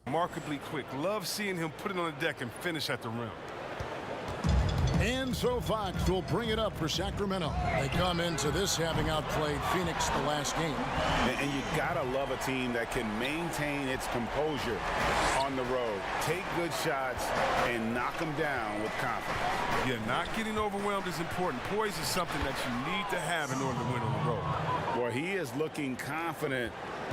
Remarkably quick. Love seeing him put it on the deck and finish at the rim. And so Fox will bring it up for Sacramento. They come into this having outplayed Phoenix the last game. And you gotta love a team that can maintain its composure on the road. Take good shots and knock them down with confidence. Yeah, not getting overwhelmed is important. Poise is something that you need to have in order to win on the road. Well, he is looking confident.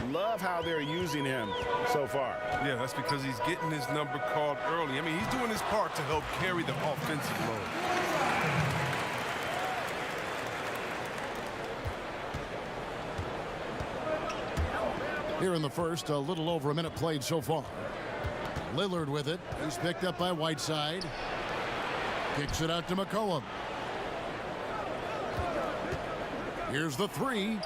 Love how they're using him so far. Yeah, that's because he's getting his number called early. I mean, he's doing his part to help carry the offensive load. Here in the first, a little over a minute played so far. Lillard with it. He's picked up by Whiteside. Kicks it out to McCollum. Here's the three.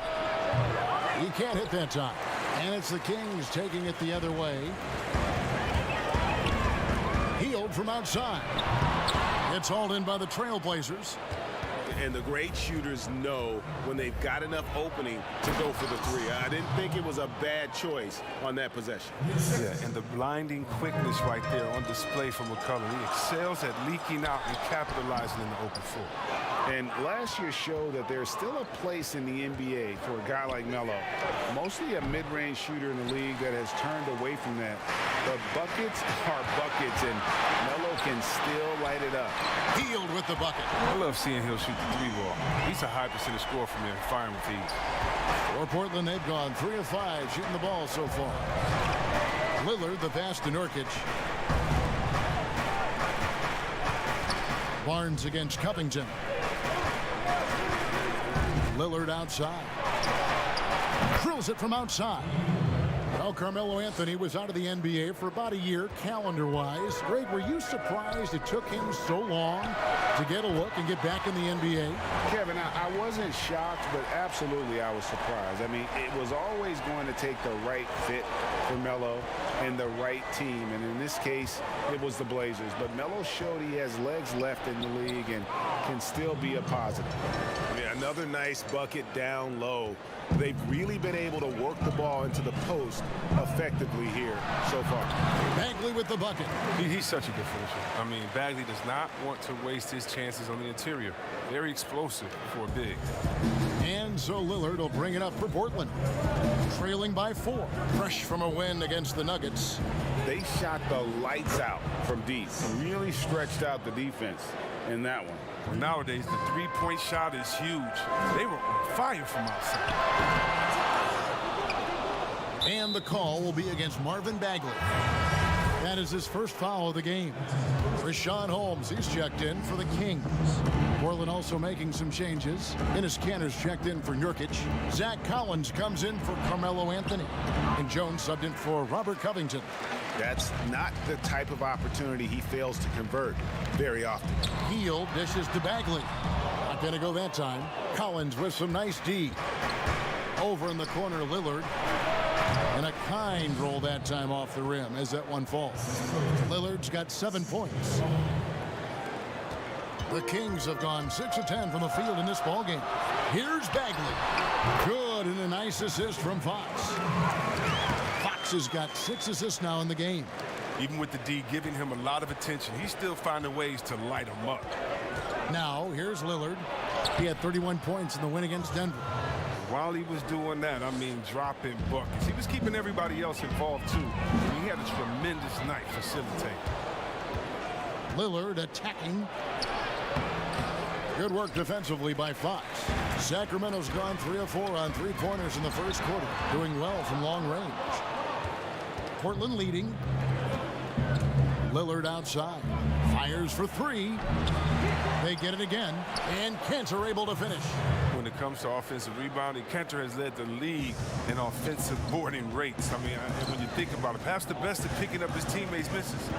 He can't hit that time. And it's the Kings taking it the other way. Healed from outside. It's hauled in by the Trailblazers. And the great shooters know when they've got enough opening to go for the three. I didn't think it was a bad choice on that possession. Yeah, and the blinding quickness right there on display from McCollum. He excels at leaking out and capitalizing in the open floor. And last year showed that there's still a place in the NBA for a guy like Melo. Mostly a mid-range shooter in the league that has turned away from that. The buckets are buckets, and Melo can still light it up. Healed with the bucket. I love seeing him shoot the three ball. He's a high percentage scorer from there, firing with ease. For Portland, they've gone 3 of 5 shooting the ball so far. Lillard, the pass to Nurkic. Barnes against Covington. Lillard outside. Drills it from outside. Well, Carmelo Anthony was out of the NBA for about a year, calendar-wise. Greg, were you surprised it took him so long to get a look and get back in the NBA? Kevin, I wasn't shocked, but absolutely I was surprised. I mean, it was always going to take the right fit for Melo and the right team. And in this case, it was the Blazers. But Melo showed he has legs left in the league and can still be a positive. Yeah, another nice bucket down low. They've really been able to work the ball into the post effectively here so far. Bagley with the bucket. He's such a good finisher. I mean, Bagley does not want to waste his chances on the interior. Very explosive for a big. And so Lillard will bring it up for Portland. Trailing by 4. Fresh from a win against the Nuggets. They shot the lights out from deep. Really stretched out the defense in that one. Well, nowadays, the three-point shot is huge. They were on fire from outside. And the call will be against Marvin Bagley. That is his first foul of the game. Richaun Holmes, he's checked in for the Kings. Portland also making some changes. Enes Kanter's checked in for Nurkic. Zach Collins comes in for Carmelo Anthony. And Jones subbed in for Robert Covington. That's not the type of opportunity he fails to convert very often. Hield dishes to Bagley. Not going to go that time. Collins with some nice D. Over in the corner, Lillard. And a kind roll that time off the rim as that one falls. Lillard's got 7 points. The Kings have gone 6 of 10 from the field in this ballgame. Here's Bagley. Good, and a nice assist from Fox. Fox has got 6 assists now in the game. Even with the D giving him a lot of attention, he's still finding ways to light him up. Now, here's Lillard. He had 31 points in the win against Denver. While he was doing that, I mean, dropping buckets. He was keeping everybody else involved, too. I mean, he had a tremendous night facilitating. Lillard attacking. Good work defensively by Fox. Sacramento's gone 3 of 4 on three-pointers in the first quarter, doing well from long range. Portland leading. Lillard outside. Fires for 3. They get it again, and Kanter able to finish. When it comes to offensive rebounding, Kanter has led the league in offensive boarding rates. I mean, when you think about it, perhaps the best at picking up his teammates' misses.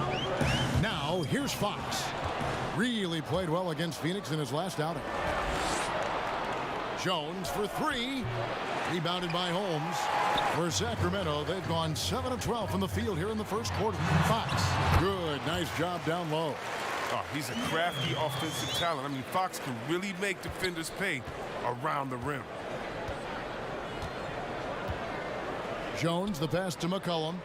Now, here's Fox. Really played well against Phoenix in his last outing. Jones for 3. Rebounded by Holmes. For Sacramento, they've gone 7 of 12 from the field here in the first quarter. Fox, good, nice job down low. Oh, he's a crafty offensive talent. I mean, Fox can really make defenders pay around the rim. Jones, the pass to McCollum.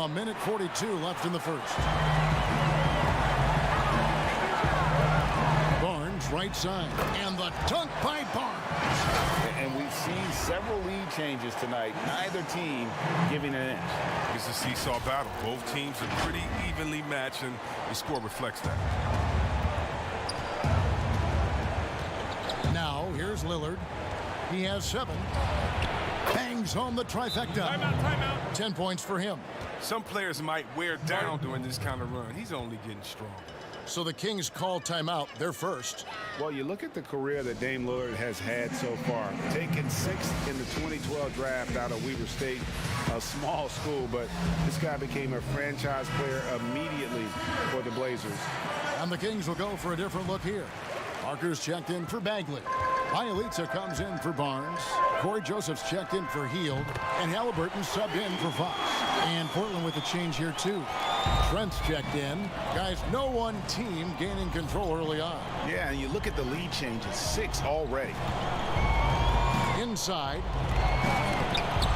A minute 42 left in the first. Barnes, right side. And the dunk by Barnes. And we've seen several lead changes tonight. Neither team giving an inch. It's a seesaw battle. Both teams are pretty evenly matched, and the score reflects that. Now, here's Lillard. He has 7. Bangs home the trifecta. Timeout. 10 points for him. Some players might wear down during this kind of run. He's only getting stronger. So the Kings call timeout. They're first. Well, you look at the career that Dame Lillard has had so far. Taken 6th in the 2012 draft out of Weber State, a small school, but this guy became a franchise player immediately for the Blazers. And the Kings will go for a different look here. Parker's checked in for Bagley. Bielitsa comes in for Barnes. Corey Joseph's checked in for Hield. And Halliburton subbed in for Fox. And Portland with a change here, too. Trent's checked in. Guys, no one team gaining control early on. Yeah, and you look at the lead changes. 6 already. Inside.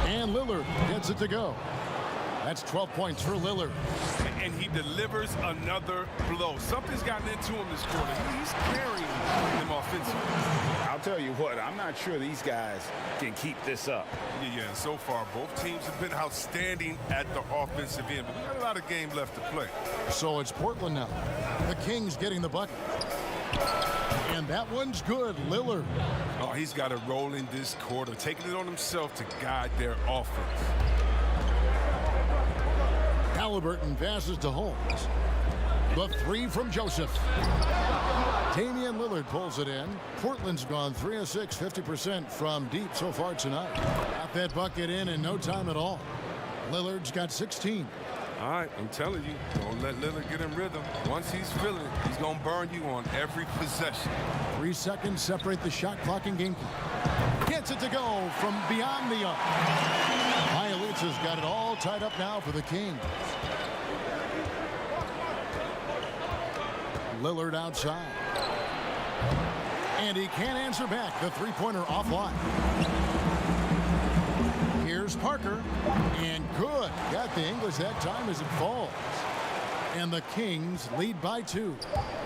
And Lillard gets it to go. That's 12 points for Lillard. And he delivers another blow. Something's gotten into him this quarter. He's carrying them offensively. I'll tell you what, I'm not sure these guys can keep this up. Yeah, so far, both teams have been outstanding at the offensive end, but we got a lot of game left to play. So it's Portland now. The Kings getting the bucket. And that one's good, Lillard. Oh, he's got it rolling this quarter, taking it on himself to guide their offense. Halliburton passes to Holmes. The 3 from Joseph. Damian Lillard pulls it in. Portland's gone 3 of 6, 50% from deep so far tonight. Got that bucket in no time at all. Lillard's got 16. All right, I'm telling you, don't let Lillard get in rhythm. Once he's feeling it, he's going to burn you on every possession. 3 seconds separate the shot clock and game clock. Gets it to go from beyond the arc. Bielitsa's got it all tied up now for the Kings. Lillard outside. And he can't answer back. The three-pointer offline. Here's Parker. And good. Got the English that time as it falls. And the Kings lead by 2.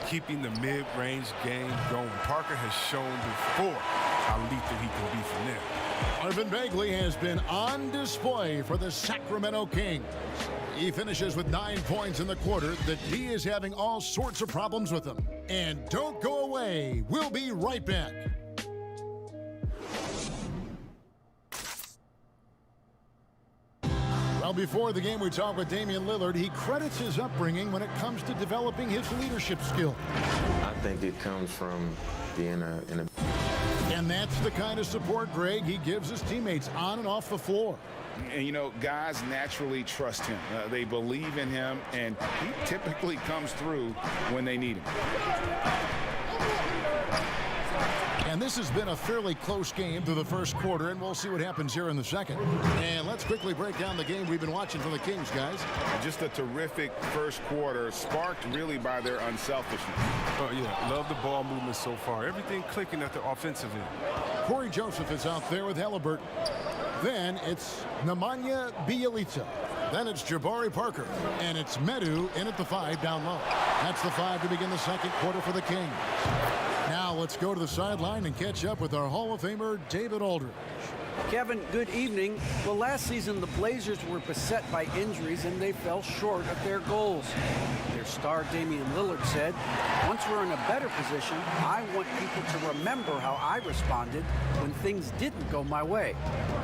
Keeping the mid-range game going. Parker has shown before how lethal he can be from there. Marvin Bagley has been on display for the Sacramento Kings. He finishes with 9 points in the quarter. The D is having all sorts of problems with him. And don't go away. We'll be right back. Well, before the game, we talked with Damian Lillard. He credits his upbringing when it comes to developing his leadership skill. I think it comes from being in a And that's the kind of support, Greg, he gives his teammates on and off the floor. And, you know, guys naturally trust him. They believe in him, and he typically comes through when they need him. And this has been a fairly close game through the first quarter, and we'll see what happens here in the second. And let's quickly break down the game we've been watching from the Kings, guys. Just a terrific first quarter, sparked really by their unselfishness. Oh, yeah, love the ball movement so far. Everything clicking at the offensive end. Corey Joseph is out there with Halliburton. Then it's Nemanja Bjelica. Then it's Jabari Parker. And it's Medu in at the 5 down low. That's the 5 to begin the second quarter for the Kings. Now let's go to the sideline and catch up with our Hall of Famer, David Aldridge. Kevin, good evening. Well, last season, the Blazers were beset by injuries, and they fell short of their goals. Their star, Damian Lillard, said, "Once we're in a better position, I want people to remember how I responded when things didn't go my way,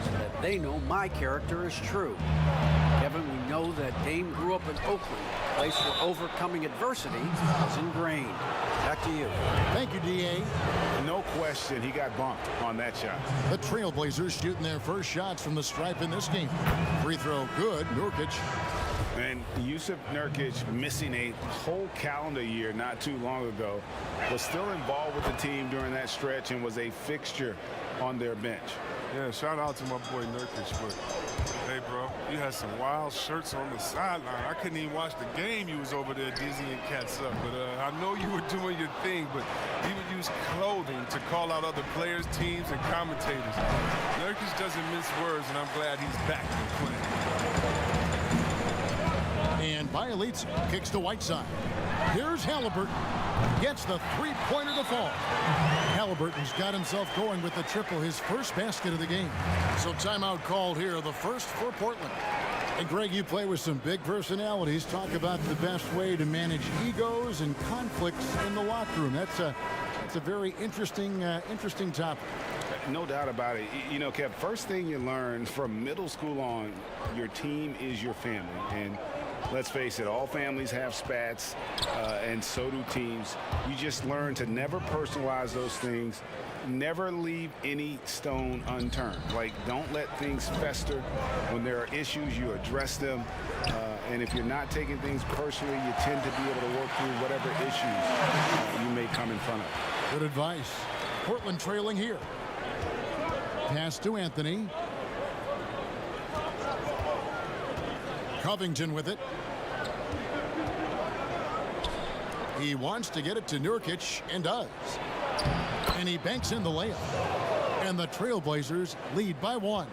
so that they know my character is true." Kevin, we know that Dame grew up in Oakland, a place where overcoming adversity is ingrained. Back to you. Thank you, D.A. No question, he got bumped on that shot. The Trailblazers shooting their first shots from the stripe in this game. Free throw good, Nurkic. And Jusuf Nurkic, missing a whole calendar year not too long ago, was still involved with the team during that stretch and was a fixture on their bench. Yeah, shout out to my boy Nurkic, but hey, bro, you had some wild shirts on the sideline. I couldn't even watch the game. You was over there dizzying cats up, but I know you were doing your thing, but he would use clothing to call out other players, teams, and commentators. Nurkic doesn't mince words, and I'm glad he's back and playing. And Bielitz kicks to Whiteside. Here's Halliburton. Gets the three-pointer to fall. Halliburton's got himself going with the triple, his first basket of the game. So timeout called here, the first for Portland. And Greg, you play with some big personalities. Talk about the best way to manage egos and conflicts in the locker room. That's a very interesting topic. No doubt about it. You know, Kev, first thing you learn from middle school on, your team is your family. And let's face it, all families have spats, and so do teams. You just learn to never personalize those things. Never leave any stone unturned. Like, don't let things fester. When there are issues, you address them. And if you're not taking things personally, you tend to be able to work through whatever issues you may come in front of. Good advice. Portland trailing here. Pass to Anthony. Covington with it. He wants to get it to Nurkic and does. And he banks in the layup. And the Trailblazers lead by 1.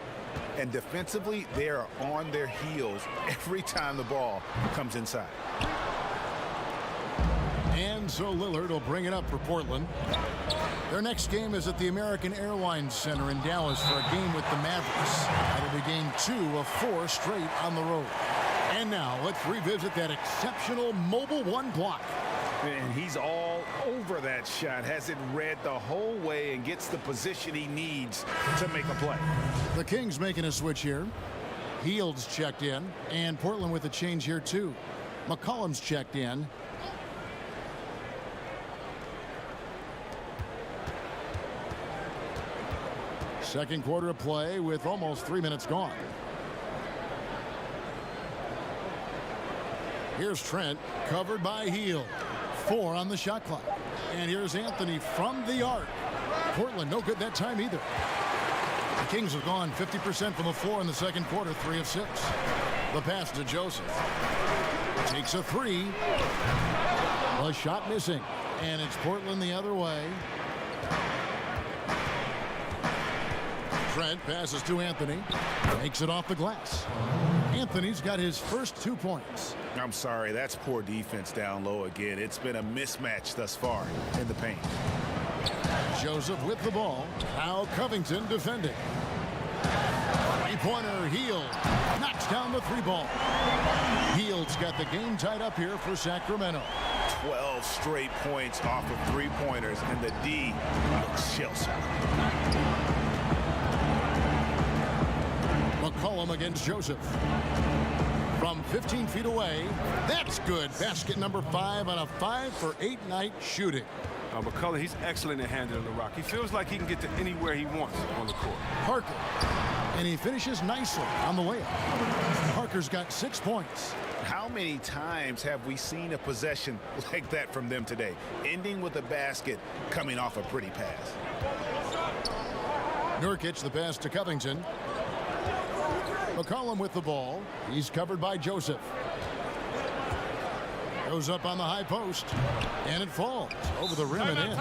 And defensively, they are on their heels every time the ball comes inside. And so Lillard will bring it up for Portland. Their next game is at the American Airlines Center in Dallas for a game with the Mavericks. That'll be game 2 of 4 straight on the road. And now let's revisit that exceptional mobile 1 block. And he's all over that shot, has it read the whole way and gets the position he needs to make a play. The Kings making a switch here. Hield's checked in, and Portland with a change here too. McCollum's checked in. Second quarter of play with almost 3 minutes gone. Here's Trent, covered by Hield. 4 on the shot clock. And here's Anthony from the arc. Portland no good that time either. The Kings have gone 50% from the floor in the second quarter, 3 of 6. The pass to Joseph. Takes a 3. A shot missing. And it's Portland the other way. Trent passes to Anthony. Takes it off the glass. Anthony's got his first 2 points. I'm sorry, that's poor defense down low again. It's been a mismatch thus far in the paint. Joseph with the ball. Now Covington defending. Three-pointer, Hield knocks down the 3-ball. Hield's got the game tied up here for Sacramento. 12 straight points off of 3-pointers, and the D looks shell-shocked. McCollum against Joseph. From 15 feet away, that's good. Basket number 5 on a 5 for 8 night shooting. McCullough, he's excellent at handling the rock. He feels like he can get to anywhere he wants on the court. Parker, and he finishes nicely on the layup. Parker's got 6 points. How many times have we seen a possession like that from them today, ending with a basket coming off a pretty pass? Nurkic, the pass to Covington. McCollum with the ball. He's covered by Joseph. Goes up on the high post. And it falls over the rim and in.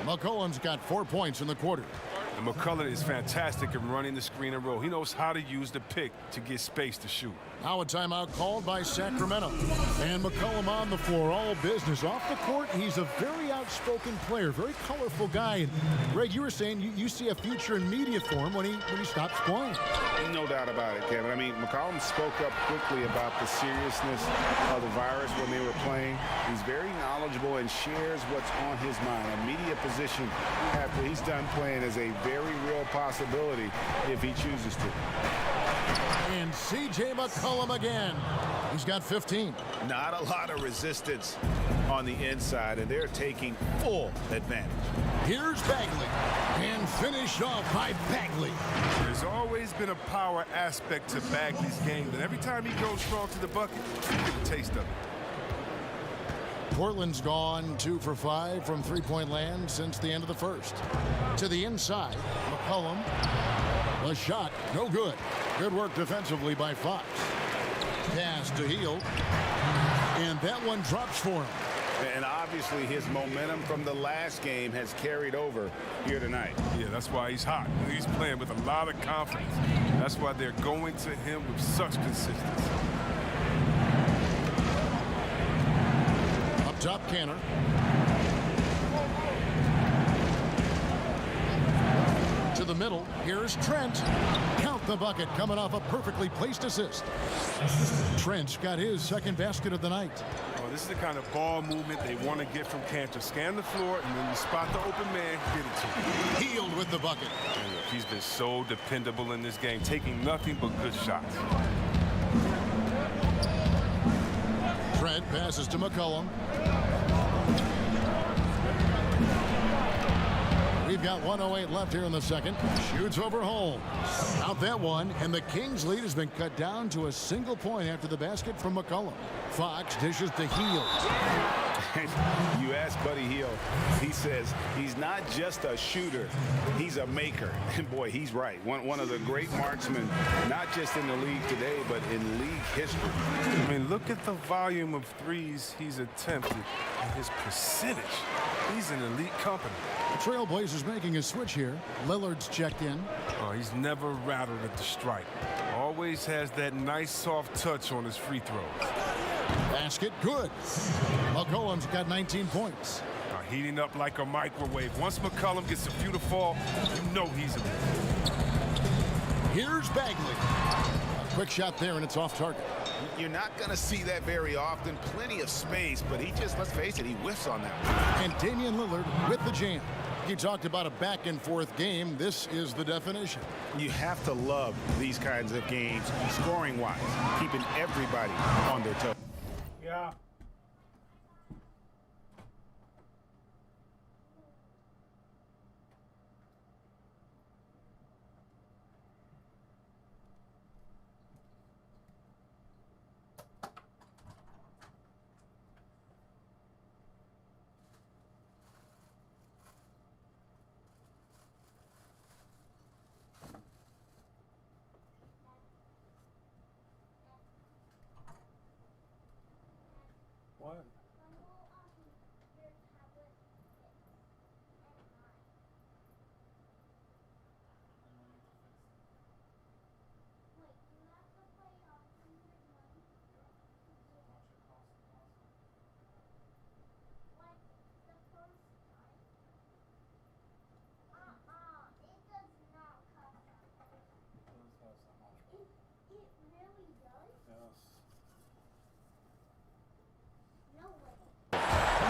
McCollum's got 4 points in the quarter. And McCullough is fantastic in running the screen and roll. He knows how to use the pick to get space to shoot. Now a timeout called by Sacramento. And McCollum on the floor, all business. Off the court, he's a very outspoken player, very colorful guy. And Greg, you were saying you see a future in media for him when he stops playing. No doubt about it, Kevin. I mean, McCollum spoke up quickly about the seriousness of the virus when they were playing. He's very knowledgeable and shares what's on his mind. A media position after he's done playing is a very real possibility if he chooses to. And C.J. McCollum again. He's got 15. Not a lot of resistance on the inside, and they're taking full advantage. Here's Bagley. And finished off by Bagley. There's always been a power aspect to Bagley's game, and every time he goes strong to the bucket, you get a taste of it. Portland's gone 2 for 5 from three-point land since the end of the first. To the inside, McCollum. The shot, no good. Good work defensively by Fox. Pass to Hield. And that one drops for him. And obviously his momentum from the last game has carried over here tonight. Yeah, that's why he's hot. He's playing with a lot of confidence. That's why they're going to him with such consistency. top Canner. To the middle, here's Trent. Count the bucket, coming off a perfectly placed assist. Trent's got his second basket of the night. Oh, this is the kind of ball movement they want to get from Cantor. Scan the floor, and when you spot the open man, get it to him. Healed with the bucket. And look, he's been so dependable in this game, taking nothing but good shots. Trent passes to McCollum. We've got 1:08 left here in the second. Shoots over Holmes. Out that one, and the Kings' lead has been cut down to a single point after the basket from McCollum. Fox dishes to Hield. You ask Buddy Hield, he says he's not just a shooter, he's a maker. And boy, he's right. One of the great marksmen, not just in the league today, but in league history. I mean, look at the volume of threes he's attempted and his percentage. He's in elite company. The Trailblazers making a switch here. Lillard's checked in. Oh, he's never rattled at the stripe. Always has that nice soft touch on his free throws. Basket good. McCollum's got 19 points. Heating up like a microwave. Once McCollum gets a few to fall, you know he's a winner. Here's Bagley. A quick shot there, and it's off target. You're not going to see that very often. Plenty of space, but he just, let's face it, he whiffs on that one. And Damian Lillard with the jam. You talked about a back-and-forth game. This is the definition. You have to love these kinds of games, scoring-wise, keeping everybody on their toes. Yeah. What?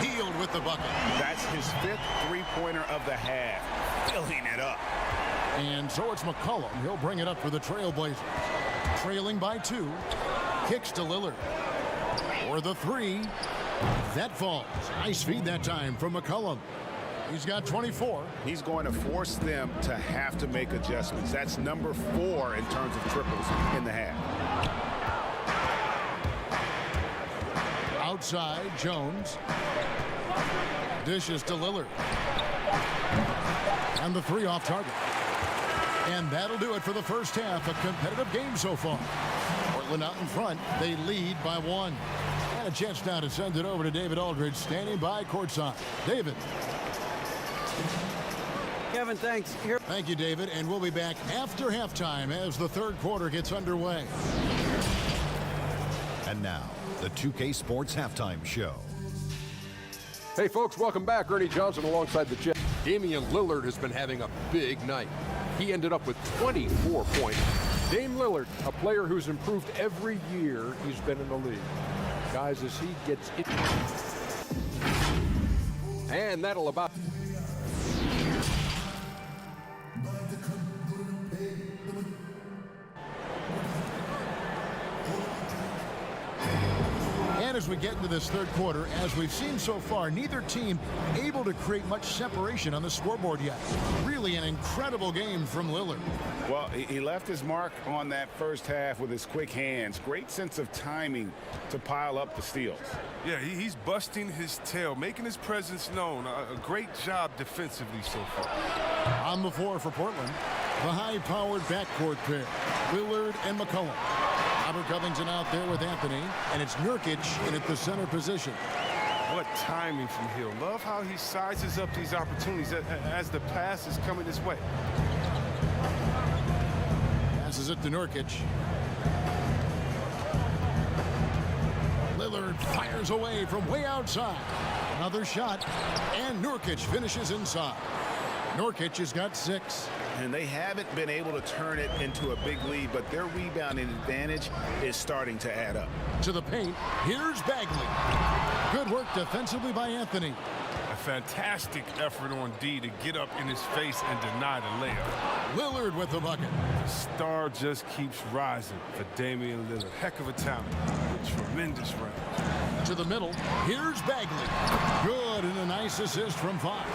Hield with the bucket. That's his fifth three-pointer of the half, filling it up. And so it's McCollum. He'll bring it up for the Trailblazers. Trailing by 2. Kicks to Lillard. For the 3. That falls. Nice feed that time from McCollum. He's got 24. He's going to force them to have to make adjustments. That's number 4 in terms of triples in the half. Outside, Jones. Dishes to Lillard. And the 3 off target. And that'll do it for the first half. A competitive game so far. Portland out in front. They lead by 1. And a chance now to send it over to David Aldridge, standing by courtside. David. Kevin, thanks. Here. Thank you, David. And we'll be back after halftime as the third quarter gets underway. And now, the 2K Sports Halftime Show. Hey, folks, welcome back. Ernie Johnson alongside the Jets. Damian Lillard has been having a big night. He ended up with 24 points. Dame Lillard, a player who's improved every year he's been in the league. Guys, as he gets in. And that'll about. And as we get into this third quarter, as we've seen so far, neither team able to create much separation on the scoreboard yet. Really an incredible game from Lillard. Well, he left his mark on that first half with his quick hands. Great sense of timing to pile up the steals. Yeah, he's busting his tail, making his presence known. A great job defensively so far. On the floor for Portland, the high-powered backcourt pair, Lillard and McCollum. Robert Covington out there with Anthony, and it's Nurkic in at the center position. What timing from Hill. Love how he sizes up these opportunities as the pass is coming his way. Passes it to Nurkic. Lillard fires away from way outside. Another shot, and Nurkic finishes inside. Nurkic has got 6. And they haven't been able to turn it into a big lead, but their rebounding advantage is starting to add up. To the paint, here's Bagley. Good work defensively by Anthony. A fantastic effort on D to get up in his face and deny the layup. Lillard with the bucket. The star just keeps rising for Damian Lillard. Heck of a talent. Tremendous range. To the middle, here's Bagley. Good, and a nice assist from Fox.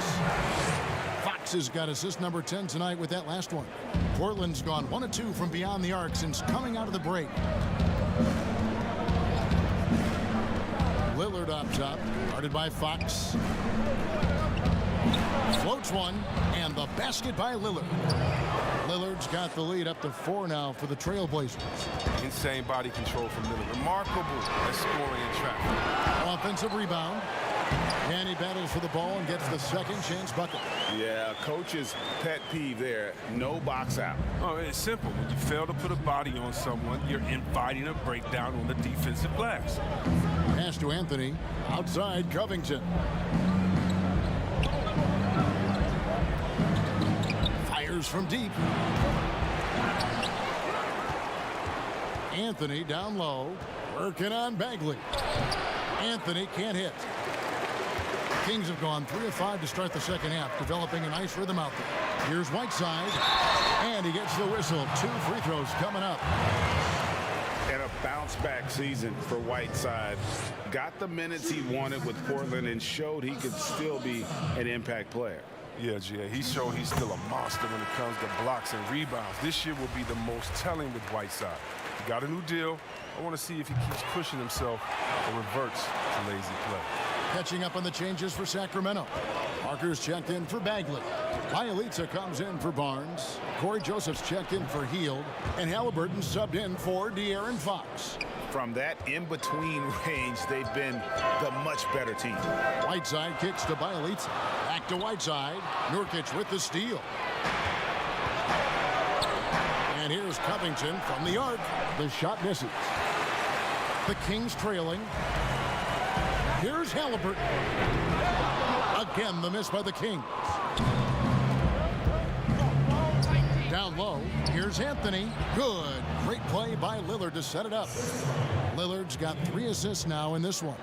Fox has got assist number 10 tonight with that last one. Portland's gone 1 of 2 from beyond the arc since coming out of the break. Lillard up top, guarded by Fox. Floats one, and the basket by Lillard. Lillard's got the lead up to 4 now for the Trailblazers. Insane body control from Lillard. Remarkable at scoring in traffic. Offensive rebound. And he battles for the ball and gets the second chance bucket. Yeah, coach's pet peeve there. No box out. Oh, it's simple. When you fail to put a body on someone, you're inviting a breakdown on the defensive glass. Pass to Anthony. Outside Covington. Fires from deep. Anthony down low. Working on Bagley. Anthony can't hit. Kings have gone 3 of 5 to start the second half, developing a nice rhythm out there. Here's Whiteside, and he gets the whistle. 2 free throws coming up. And a bounce-back season for Whiteside. Got the minutes he wanted with Portland and showed he could still be an impact player. Yeah, G.A., he showed he's still a monster when it comes to blocks and rebounds. This year will be the most telling with Whiteside. He got a new deal. I want to see if he keeps pushing himself or reverts to lazy play. Catching up on the changes for Sacramento. Parker's checked in for Bagley. Bielitsa comes in for Barnes. Corey Joseph's checked in for Hield. And Halliburton subbed in for De'Aaron Fox. From that in-between range, they've been the much better team. Whiteside kicks to Bielitsa. Back to Whiteside. Nurkic with the steal. And here's Covington from the arc. The shot misses. The Kings trailing. Here's Halliburton. Again, the miss by the Kings. Down low, here's Anthony. Good. Great play by Lillard to set it up. Lillard's got 3 assists now in this one.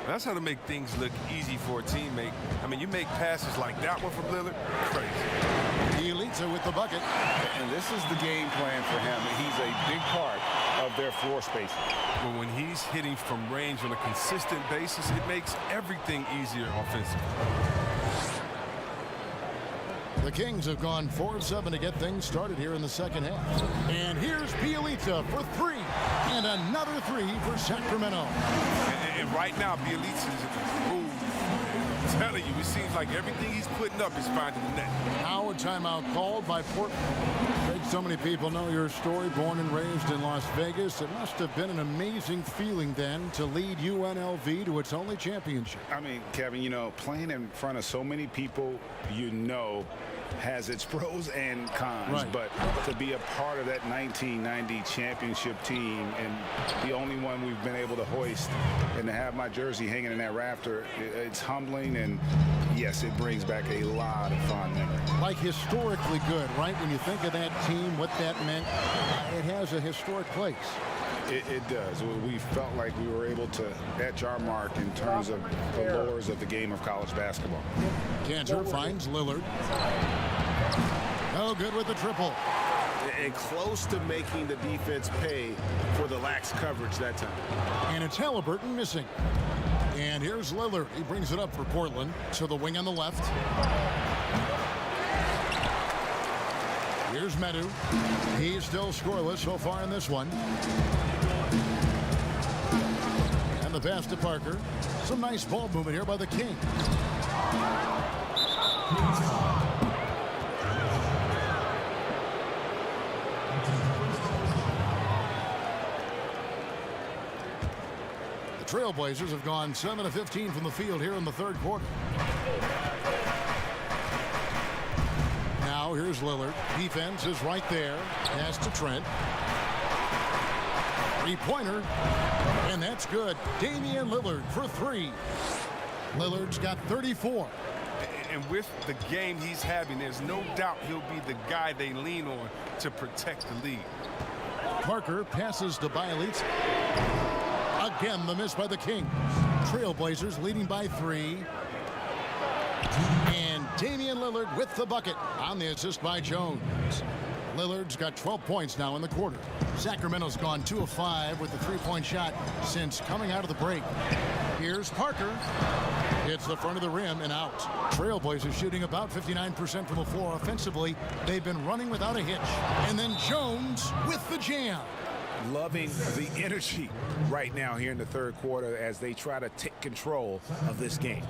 That's how to make things look easy for a teammate. I mean, you make passes like that one from Lillard, crazy. Bielitsa with the bucket. And this is the game plan for him. He's a big part of their floor spacing. But when he's hitting from range on a consistent basis, it makes everything easier offensively. The Kings have gone 4 of 7 to get things started here in the second half. And here's Bielitsa for 3. And another 3 for Sacramento. And right now, Bielitsa is in the groove. I'm telling you, it seems like everything he's putting up is finding the net. Now a timeout called by Portland. Greg, so many people know your story. Born and raised in Las Vegas. It must have been an amazing feeling then to lead UNLV to its only championship. I mean, Kevin, you know, playing in front of so many people, you know, has its pros and cons, right. But to be a part of that 1990 championship team and the only one we've been able to hoist and to have my jersey hanging in that rafter, it's humbling, and yes, it brings back a lot of fond memories. Like historically good, right? When you think of that team, what that meant, it has a historic place. It does. We felt like we were able to etch our mark in terms of the lures of the game of college basketball. Cantor finds Lillard. No good with the triple. And close to making the defense pay for the lax coverage that time. And it's Halliburton missing. And here's Lillard. He brings it up for Portland to the wing on the left. Here's Medu. He's still scoreless so far in this one. And the pass to Parker. Some nice ball movement here by the Kings. The Trailblazers have gone 7 of 15 from the field here in the third quarter. Now here's Lillard. Defense is right there. Pass to Trent. Three-pointer. And that's good. Damian Lillard for 3. Lillard's got 34. And with the game he's having, there's no doubt he'll be the guy they lean on to protect the lead. Parker passes to Bielitz. Again, the miss by the Kings. Trailblazers leading by 3. And Damian Lillard with the bucket on the assist by Jones. Lillard's got 12 points now in the quarter. Sacramento's gone 2 of 5 with the three-point shot since coming out of the break. Here's Parker. Hits the front of the rim and out. Trailblazers shooting about 59% from the floor offensively. They've been running without a hitch. And then Jones with the jam. Loving the energy right now here in the third quarter as they try to take control of this game.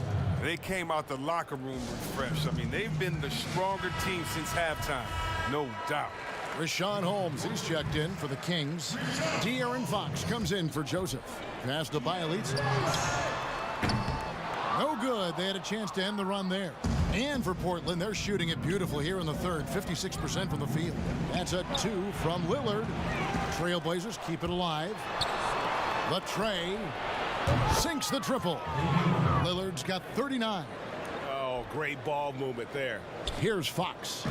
They came out the locker room refreshed. I mean, they've been the stronger team since halftime, no doubt. Richaun Holmes, he's checked in for the Kings. De'Aaron Fox comes in for Joseph. Pass to Bielitz. No good. They had a chance to end the run there. And for Portland, they're shooting it beautifully here in the third, 56% from the field. That's a 2 from Lillard. Trailblazers keep it alive. The tray sinks the triple. Lillard's got 39. Oh, great ball movement there. Here's Fox.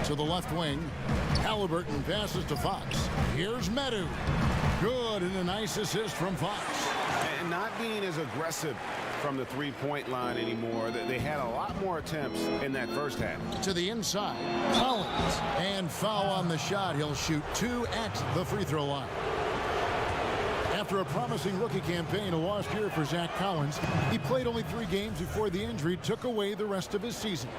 To the left wing. Halliburton passes to Fox. Here's Medu. Good, and a nice assist from Fox. And not being as aggressive from the three-point line anymore. They had a lot more attempts in that first half. To the inside. Collins. And foul on the shot. He'll shoot 2 at the free throw line. After a promising rookie campaign, a lost year for Zach Collins, he played only 3 games before the injury took away the rest of his season.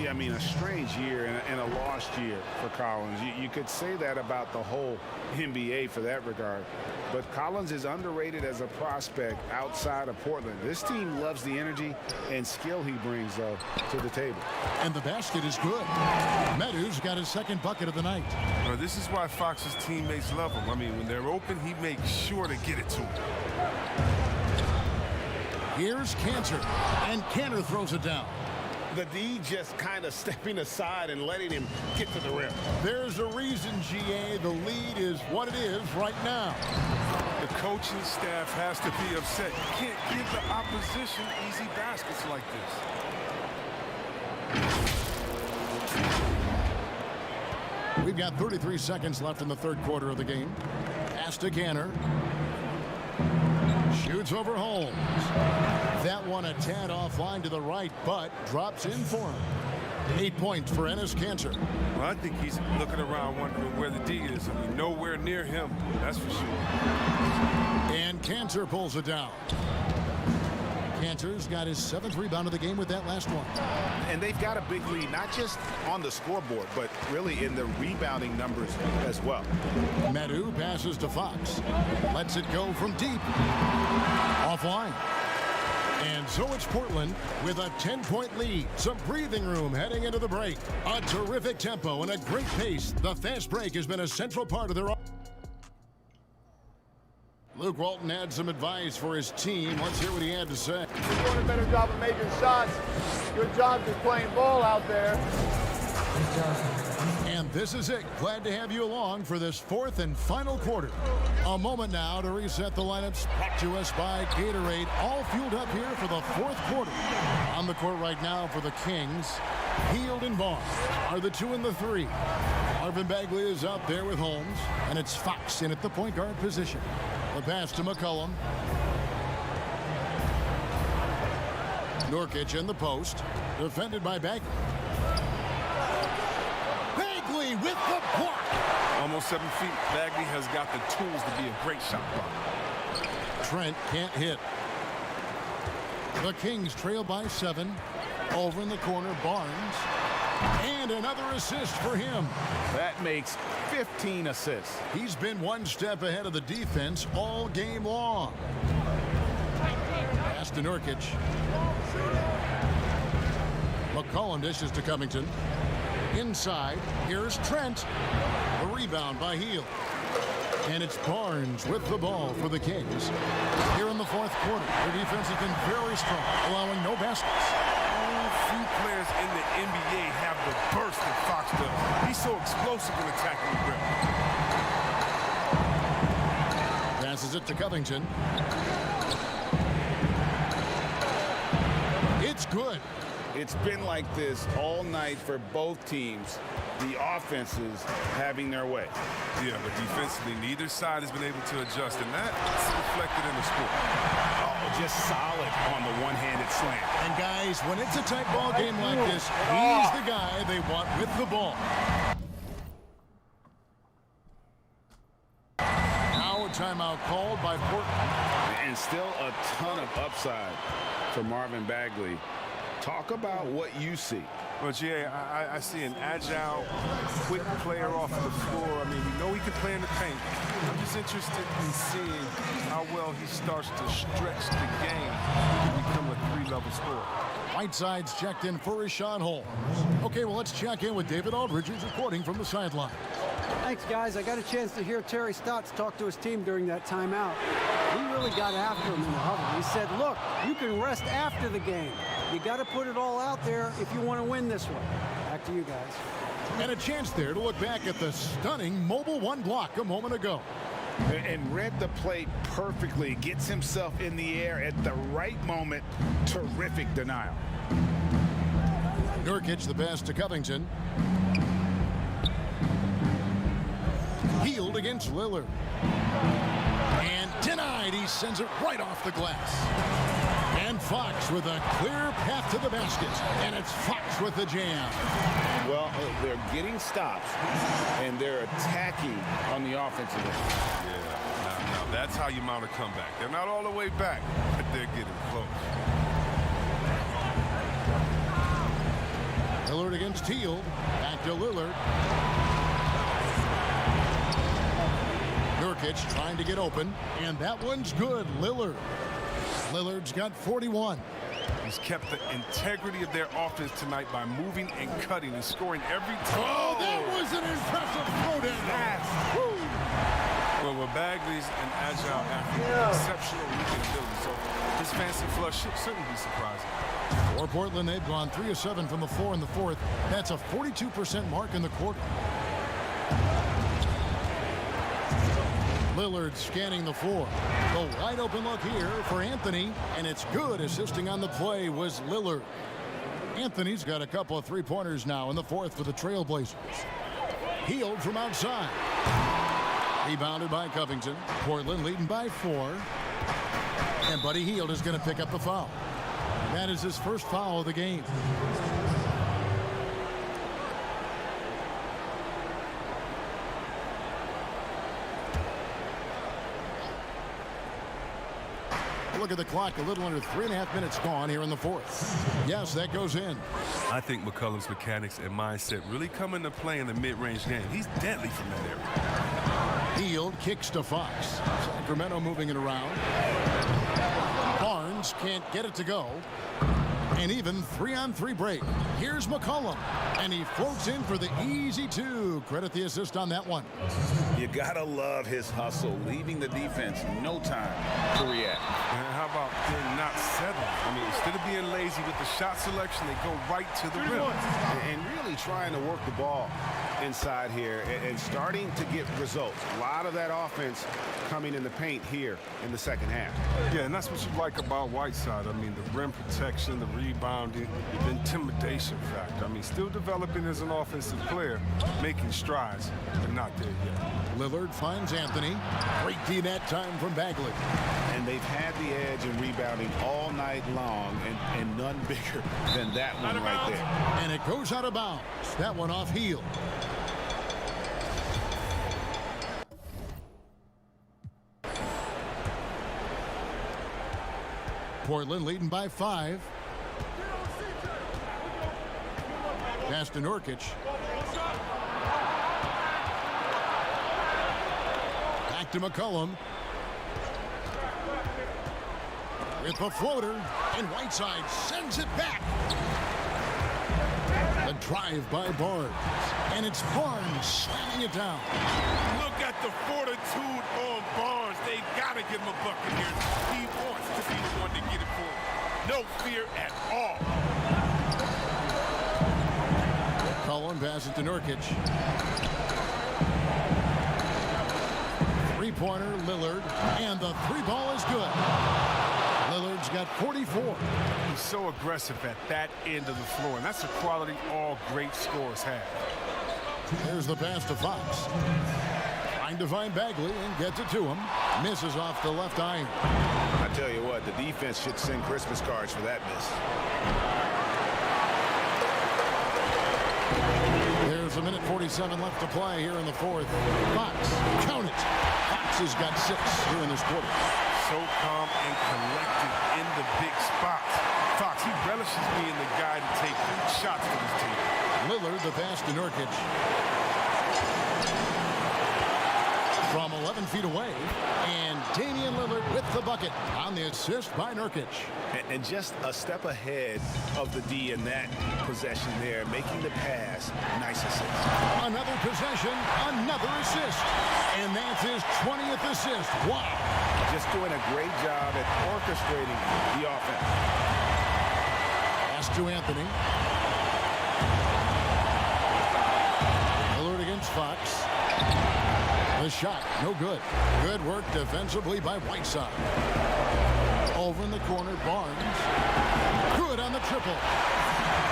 Yeah, I mean, a strange year and a lost year for Collins. You could say that about the whole NBA for that regard. But Collins is underrated as a prospect outside of Portland. This team loves the energy and skill he brings, though, to the table. And the basket is good. Medu's got his second bucket of the night. Well, this is why Fox's teammates love him. I mean, when they're open, he makes sure to get it to him. Here's Cantor, and Cantor throws it down. The D just kind of stepping aside and letting him get to the rim. There's a reason, GA, the lead is what it is right now. The coaching staff has to be upset. You can't give the opposition easy baskets like this. We've got 33 seconds left in the third quarter of the game. Pass to Cantor. Shoots over Holmes. That one a tad offline to the right, but drops in for him. 8 points for Enes Kanter. Well, I think he's looking around wondering where the D is. I mean, nowhere near him, that's for sure. And Kanter pulls it down. Kanter's got his 7th rebound of the game with that last one. And they've got a big lead, not just on the scoreboard, but really in the rebounding numbers as well. Medu passes to Fox. Lets it go from deep. Offline. And so it's Portland with a 10-point lead. Some breathing room heading into the break. A terrific tempo and a great pace. The fast break has been a central part of their... Luke Walton had some advice for his team. Let's hear what he had to say. You're doing a better job of making shots. Good job just playing ball out there. And this is it. Glad to have you along for this 4th and final quarter. A moment now to reset the lineups. Brought to us by Gatorade. All fueled up here for the 4th quarter. On the court right now for the Kings, Hield and Barnes are the 2 and the 3. Marvin Bagley is out there with Holmes, and it's Fox in at the point guard position. The pass to McCollum. Nurkic in the post. Defended by Bagley. Bagley with the block. Almost 7 feet. Bagley has got the tools to be a great shot blocker. Trent can't hit. The Kings trail by 7. Over in the corner, Barnes. And another assist for him. That makes 15 assists. He's been one step ahead of the defense all game long. Pass to Nurkic. McCollum dishes to Covington. Inside, here's Trent. The rebound by Hield. And it's Barnes with the ball for the Kings. Here in the 4th quarter, their defense has been very strong, allowing no baskets. Few players in the NBA have the burst that Fox does. He's so explosive in attacking the rim. it to Covington. It's good. It's been like this all night for both teams. The offenses having their way. Yeah, but defensively, neither side has been able to adjust, and that's reflected in the score. Oh, just solid on the one-handed slam. And guys, when it's a tight ball game like this, he's the guy they want with the ball. Now a timeout called by Portland. And still a ton of upside for Marvin Bagley. Talk about what you see. Well, Jay, I see an agile, quick player off the floor. I mean, we know he can play in the paint. I'm just interested in seeing how well he starts to stretch the game to become a three-level scorer. Whiteside's checked in for Richaun Holmes. Okay, well, let's check in with David Aldridge, who's reporting from the sideline. Thanks, guys. I got a chance to hear Terry Stotts talk to his team during that timeout. He really got after him in the huddle. He said, look, you can rest after the game. You got to put it all out there if you want to win this one. Back to you guys. And a chance there to look back at the stunning Mobile One block a moment ago. And read the play perfectly. Gets himself in the air at the right moment. Terrific denial. Nurkic the pass to Covington. Healed against Lillard. And denied. He sends it right off the glass. And Fox with a clear path to the basket. And it's Fox with the jam. Well, they're getting stops, and they're attacking on the offensive end. Yeah, now that's how you mount a comeback. They're not all the way back, but they're getting close. Lillard against Hield. Back to Lillard. Nurkic trying to get open, and that one's good. Lillard's got 41. He's kept the integrity of their offense tonight by moving and cutting and scoring every time. Oh, that was an impressive throw down. Well, Bagley's an agile athlete, exceptional leaping ability, so his fancy flush shouldn't be surprising. For Portland, they've gone 3 of 7 from the floor in the fourth. That's a 42% mark in the quarter. Lillard scanning the floor. The wide open look here for Anthony, and it's good. Assisting on the play was Lillard. Anthony's got a couple of three-pointers now in the fourth for the Trailblazers. Hield from outside. Rebounded by Covington. Portland leading by 4. And Buddy Hield is going to pick up the foul. That is his first foul of the game. Look at the clock, a little under 3.5 minutes gone here in the fourth. Yes, that goes in. I think McCollum's mechanics and mindset really come into play in the mid-range game. He's deadly from that area. Hield kicks to Fox. Sacramento moving it around. Barnes can't get it to go. And even 3-on-3 break. Here's McCollum. And he floats in for the easy 2. Credit the assist on that one. You gotta love his hustle, leaving the defense no time to react. And how about them not settling? I mean, instead of being lazy with the shot selection, they go right to the rim. And really trying to work the ball inside here and starting to get results. A lot of that offense coming in the paint here in the second half. Yeah, and that's what you like about Whiteside. I mean, the rim protection, the rebounding, the intimidation factor. I mean, still developing as an offensive player, making strides, but not there yet. Lillard finds Anthony. Great D that time from Bagley. And they've had the edge in rebounding all night long, and none bigger than that one right there. And it goes out of bounds. That one off Hield. Portland leading by 5. Pass to Nurkic. Back to McCollum. With the floater, and Whiteside sends it back. The drive by Barnes. And it's Barnes slamming it down. Look at the fortitude on Barnes. They got to give him a bucket here. He wants to be the one to get it for him. No fear at all. Cullen passes to Nurkic. Three-pointer, Lillard, and the three ball is good. Lillard's got 44. He's so aggressive at that end of the floor, and that's a quality all great scorers have. There's the pass to Fox. Trying to find Bagley and gets it to him. Misses off the left iron. I tell you what, the defense should send Christmas cards for that miss. There's a minute 47 left to play here in the fourth. Fox, count it. Fox has got 6 here in this quarter. So calm and collected in the big spots. Fox, he relishes being the guy to take big shots for his team. Lillard, the pass to Nurkic. From 11 feet away, and Damian Lillard with the bucket on the assist by Nurkic. And just a step ahead of the D in that possession there, making the pass. Nice assist. Another possession, another assist. And that's his 20th assist. Wow. Just doing a great job at orchestrating the offense. Pass to Anthony. Lillard against Fox. The shot, no good. Good work defensively by Whiteside. Over in the corner, Barnes. Good on the triple.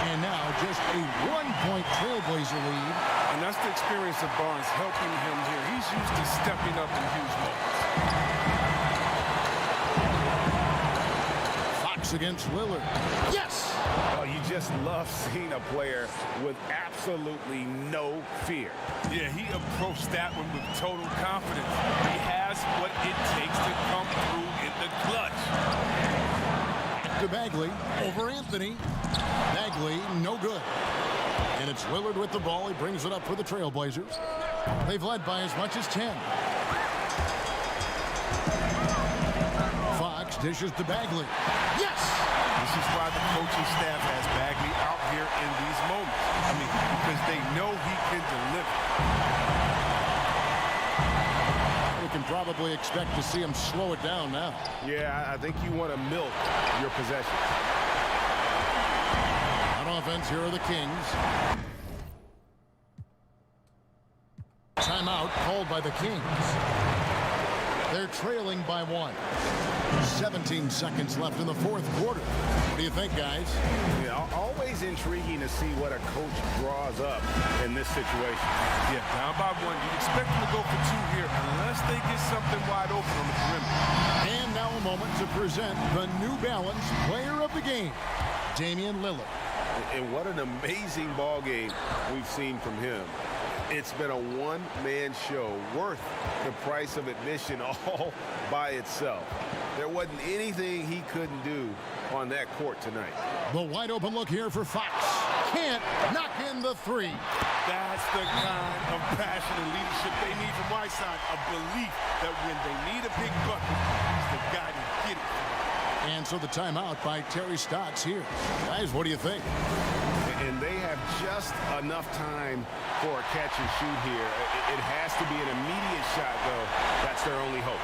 And now just a 1-point Trailblazer lead. And that's the experience of Barnes helping him here. He's used to stepping up in huge moments. Fox against Lillard. Yes! Oh, you just love seeing a player with absolutely no fear. Yeah, he approached that one with total confidence. He has what it takes to come through in the clutch. To Bagley, over Anthony. Bagley, no good. And it's Lillard with the ball. He brings it up for the Trailblazers. They've led by as much as 10. Fox dishes to Bagley. Yes! This is why the coaching staff has Bagley out here in these moments. I mean, because they know he can deliver. We can probably expect to see him slow it down now. Yeah, I think you want to milk your possession. On offense, here are the Kings. Timeout called by the Kings. They're trailing by 1. 17 seconds left in the fourth quarter. What do you think, guys? Yeah, always intriguing to see what a coach draws up in this situation. Yeah, down by 1. You'd expect them to go for 2 here unless they get something wide open on the perimeter. And now a moment to present the New Balance Player of the Game, Damian Lillard. And what an amazing ball game we've seen from him. It's been a one-man show worth the price of admission all by itself. There wasn't anything he couldn't do on that court tonight. The wide open look here for Fox. Can't knock in the 3. That's the kind of passion and leadership they need from Whiteside. A belief that when they need a big bucket, he's the guy to get it. And so the timeout by Terry Stotts here. Guys, what do you think? And they have just enough time for a catch and shoot here. It has to be an immediate shot, though. That's their only hope.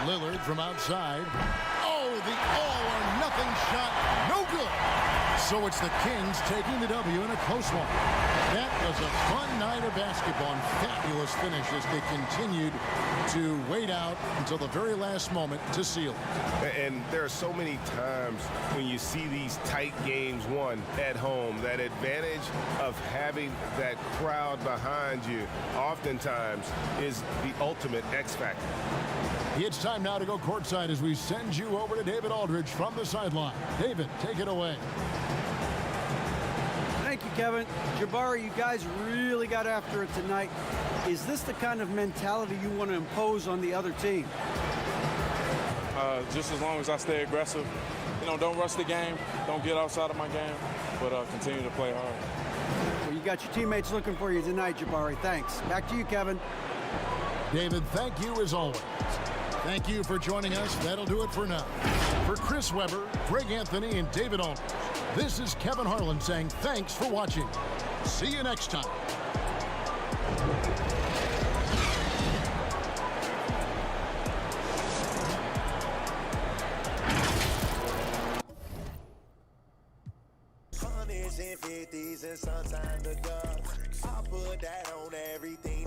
Lillard from outside. Oh, the all-or-nothing shot. No good. So it's the Kings taking the W in a close one. That was a fun night of basketball and fabulous finish as they continued to wait out until the very last moment to seal it. And there are so many times when you see these tight games won at home, that advantage of having that crowd behind you oftentimes is the ultimate X factor. It's time now to go courtside as we send you over to David Aldridge from the sideline. David, take it away. Thank you, Kevin. Jabari, you guys really got after it tonight. Is this the kind of mentality you want to impose on the other team? Just as long as I stay aggressive. You know, don't rush the game. Don't get outside of my game, but continue to play hard. Well, you got your teammates looking for you tonight, Jabari. Thanks. Back to you, Kevin. David, thank you as always. Thank you for joining us. That'll do it for now. For Chris Webber, Greg Anthony, and David Aldridge, this is Kevin Harlan saying thanks for watching. See you next time. Hundreds and 50s and sometimes the dubs. I put that on everything.